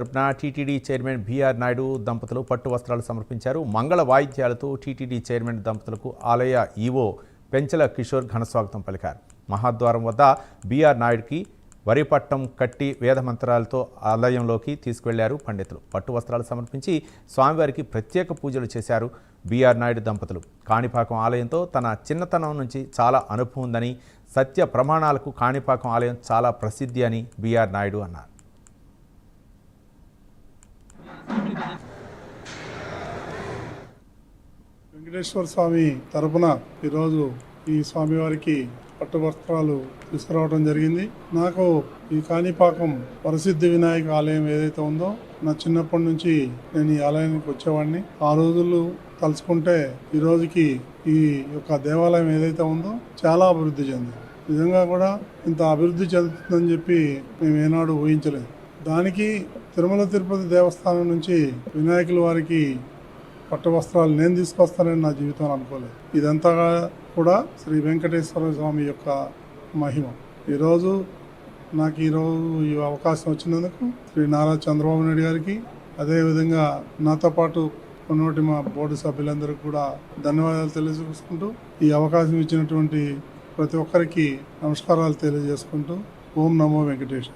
తరపున TTD chairman BR Naidu దంపతులు పట్టు వస్త్రాలు సమర్పించారు. మంగళ వాయిద్యాలతో టీటీడీ చైర్మన్ దంపతులకు ఆలయ ఈవో పెంచల కిషోర్ ఘనస్వాగతం పలికారు. మహాద్వారం వద్ద బీఆర్ నాయుడుకి వరిపట్టం కట్టి వేదమంత్రాలతో ఆలయంలోకి తీసుకువెళ్లారు పండితులు. పట్టు వస్త్రాలు సమర్పించి స్వామివారికి ప్రత్యేక పూజలు చేశారు. బీఆర్ నాయుడు దంపతులు కాణిపాకం ఆలయంతో తన చిన్నతనం నుంచి చాలా అనుభవం ఉందని, సత్య ప్రమాణాలకు కాణిపాకం ఆలయం చాలా ప్రసిద్ధి అని బీఆర్ నాయుడు అన్నారు. వెంకటేశ్వర స్వామి తరపున ఈరోజు ఈ స్వామివారికి పట్టు వస్త్రాలు తీసుకురావడం జరిగింది. నాకు ఈ కాణిపాకం ప్రసిద్ధి వినాయక ఆలయం ఏదైతే ఉందో, నా చిన్నప్పటి నుంచి నేను ఈ ఆలయానికి వచ్చేవాడిని. ఆ రోజులు తలుచుకుంటే ఈ రోజుకి ఈ యొక్క దేవాలయం ఏదైతే ఉందో చాలా అభివృద్ధి చెందింది. నిజంగా కూడా ఇంత అభివృద్ధి చెందుతుందని చెప్పి మేము ఏనాడు ఊహించలేదు. దానికి తిరుమల తిరుపతి దేవస్థానం నుంచి వినాయకుల వారికి పట్టు వస్త్రాలు నేను తీసుకొస్తానని నా జీవితంలో అనుకోలేదు. ఇదంతా కూడా శ్రీ వెంకటేశ్వర స్వామి యొక్క మహిమ. ఈరోజు నాకు ఈ అవకాశం వచ్చినందుకు శ్రీ నారా చంద్రబాబు నాయుడు గారికి, అదేవిధంగా నాతో పాటు ఉన్నటువంటి మా బోర్డు సభ్యులందరికీ కూడా ధన్యవాదాలు తెలియజేసుకుంటూ, ఈ అవకాశం ఇచ్చినటువంటి ప్రతి ఒక్కరికి నమస్కారాలు తెలియజేసుకుంటూ, ఓం నమో వెంకటేశ్వర.